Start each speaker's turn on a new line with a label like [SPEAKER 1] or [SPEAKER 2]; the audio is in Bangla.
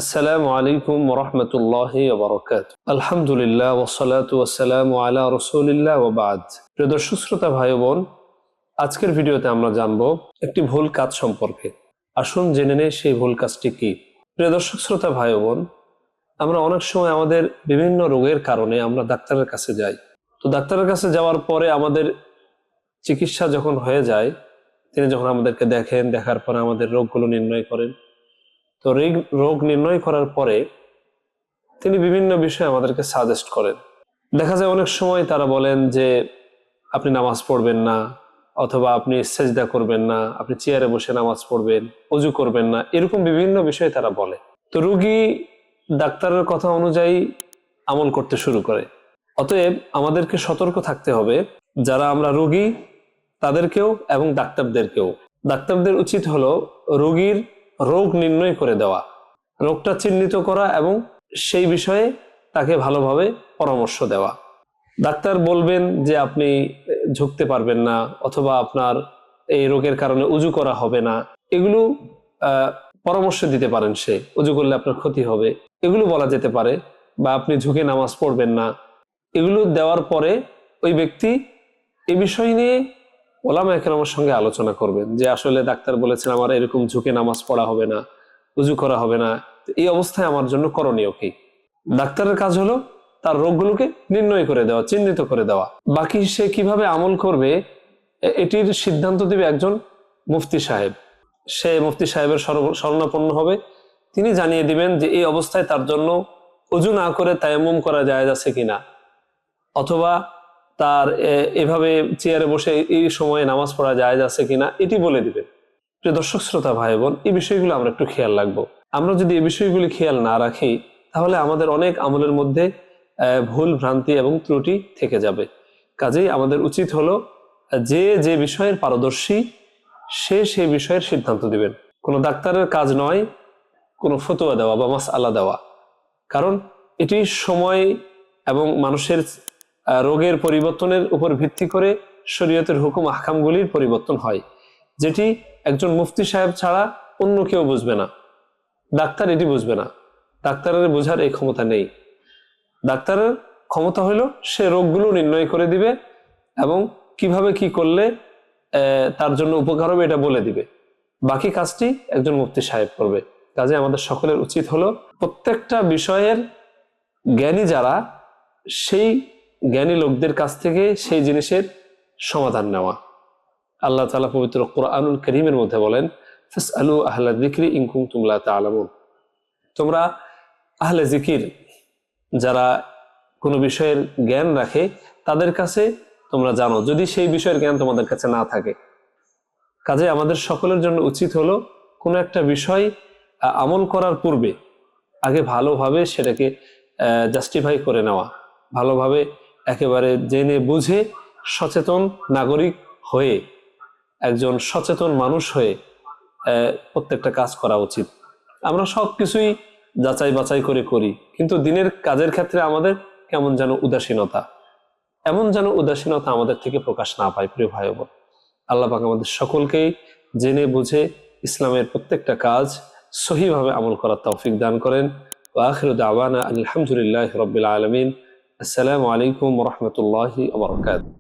[SPEAKER 1] আসসালামু আলাইকুম ওয়া রাহমাতুল্লাহি ওয়া বারাকাতুহু। আলহামদুলিল্লাহ ওয়াসসালাতু ওয়াসসালামু আলা রাসূলিল্লাহ ওয়া বা'দ। প্রিয় দর্শক শ্রোতা ভাই ও বোন, আজকের ভিডিওতে আমরা জানব একটি ভুল কাজ সম্পর্কে। আসুন জেনে নেই সেই ভুল কাজটি কি। প্রিয় দর্শক শ্রোতা ভাই ও বোন, আমরা অনেক সময় আমাদের বিভিন্ন রোগের কারণে আমরা ডাক্তারের কাছে যাই। তো ডাক্তারের কাছে যাওয়ার পরে আমাদের চিকিৎসা যখন হয়ে যায়, তিনি যখন আমাদেরকে দেখেন, দেখার পরে আমাদের রোগগুলো নির্ণয় করেন। তো রোগ নির্ণয় করার পরে তিনি বিভিন্ন বিষয়ে আমাদেরকে সাজেস্ট করেন। দেখা যায় অনেক সময় তারা বলেন যে আপনি নামাজ পড়বেন না, অথবা আপনি সেজদা করবেন না, আপনি চেয়ারে বসে নামাজ পড়বেন, ওযু করবেন না, এরকম বিভিন্ন বিষয় তারা বলে। তো রোগী ডাক্তারের কথা অনুযায়ী আমল করতে শুরু করে। অতএব আমাদেরকে সতর্ক থাকতে হবে, যারা আমরা রোগী তাদেরকেও এবং ডাক্তারদেরকেও। ডাক্তারদের উচিত হলো রোগীর রোগ নির্ণয় করে দেওয়া, রোগটা চিহ্নিত করা এবং সেই বিষয়ে তাকে ভালোভাবে পরামর্শ দেওয়া। ডাক্তার বলবেন যে আপনি ঝুঁকতে পারবেন না, অথবা আপনার এই রোগের কারণে উজু করা হবে না, এগুলো পরামর্শ দিতে পারেন। সে উজু করলে আপনার ক্ষতি হবে, এগুলো বলা যেতে পারে। বা আপনি ঝুঁকে নামাজ পড়বেন না, এগুলো দেওয়ার পরে ওই ব্যক্তি এই বিষয় নিয়ে ওলামায়ে কেরামের সঙ্গে আলোচনা করবেন যে আসলে ডাক্তার বলেছেন আমার এরকম ঝুঁকে নামাজ পড়া হবে না, উজু করা হবে না, এই অবস্থায় আমার জন্য করণীয় কি। ডাক্তারের কাজ হলো তার রোগগুলোকে নির্ণয় করে দেওয়া, চিহ্নিত করে দেওয়া। বাকি সে কিভাবে আমল করবে এটির সিদ্ধান্ত দেবে একজন মুফতি সাহেব। সে মুফতি সাহেবের শরণাপন্ন হবে। তিনি জানিয়ে দিবেন যে এই অবস্থায় তার জন্য উজু না করে তায়াম্মুম করা জায়েজ আছে কিনা, অথবা তার এভাবে চেয়ারে বসে এই সময়ে নামাজ পড়া জায়েজ আছে কিনা, এটি বলে দিবেন। প্রিয় দর্শক শ্রোতা ভাই বোন, এই বিষয়গুলো আমরা একটু খেয়াল রাখবো। আমরা যদি এই বিষয়গুলি খেয়াল না রাখি, তাহলে আমাদের অনেক আমলের মধ্যে ভুল ভ্রান্তি এবং ত্রুটি থেকে যাবে। কাজেই আমাদের উচিত হলো যে যে বিষয়ের পারদর্শী সে সেই বিষয়ের সিদ্ধান্ত দিবেন। কোনো ডাক্তারের কাজ নয় কোনো ফতোয়া দেওয়া বা মাসআলা দেওয়া, কারণ এটি সময় এবং মানুষের রোগের পরিবর্তনের উপর ভিত্তি করে শরীয়তের হুকুম আহকামগুলির পরিবর্তন হয়, যেটি একজন মুফতি সাহেব ছাড়া অন্য কেউ বুঝবে না। ডাক্তার এটি বুঝবে না, ডাক্তারের বোঝার এই ক্ষমতা নেই। ডাক্তারের ক্ষমতা হলো সে রোগগুলো নির্ণয় করে দিবে এবং কিভাবে কি করলে তার জন্য উপকার হবে এটা বলে দিবে। বাকি কাজটি একজন মুফতি সাহেব করবে। কাজে আমাদের সকলের উচিত হলো প্রত্যেকটা বিষয়ের জ্ঞানী যারা, সেই জ্ঞানী লোকদের কাছ থেকে সেই জিনিসের সমাধান নেওয়া। আল্লাহ তাআলা পবিত্র কোরআনুল কারীমের মধ্যে বলেন, ফাসআলু আহলা যিকরি ইন কুনতুম লা তা'লামুন। তোমরা আহলে জিকির, যারা কোনো বিষয়ের জ্ঞান রাখে, তাদের কাছে তোমরা জানো, যদি সেই বিষয়ের জ্ঞান তোমাদের কাছে না থাকে। কাজে আমাদের সকলের জন্য উচিত হলো কোনো একটা বিষয় আমল করার পূর্বে আগে ভালোভাবে সেটাকে জাস্টিফাই করে নেওয়া, ভালোভাবে একেবারে জেনে বুঝে সচেতন নাগরিক হয়ে, একজন সচেতন মানুষ হয়ে প্রত্যেকটা কাজ করা উচিত। আমরা সব কিছুই যাচাই বাছাই করে করি, কিন্তু দিনের কাজের ক্ষেত্রে আমাদের কেমন যেন উদাসীনতা, এমন যেন উদাসীনতা আমাদের থেকে প্রকাশ না পায়। প্রিয় ভাই বোন, আল্লাহ পাক আমাদের সকলকেই জেনে বুঝে ইসলামের প্রত্যেকটা কাজ সহিভাবে আমল করার তৌফিক দান করেন। ওয়া আখিরু দাওয়ানা আলহামদুলিল্লাহি রাব্বিল আলামিন। আসসালামু আলাইকুম ওয়া রাহমাতুল্লাহি ওয়া বারাকাতুহু।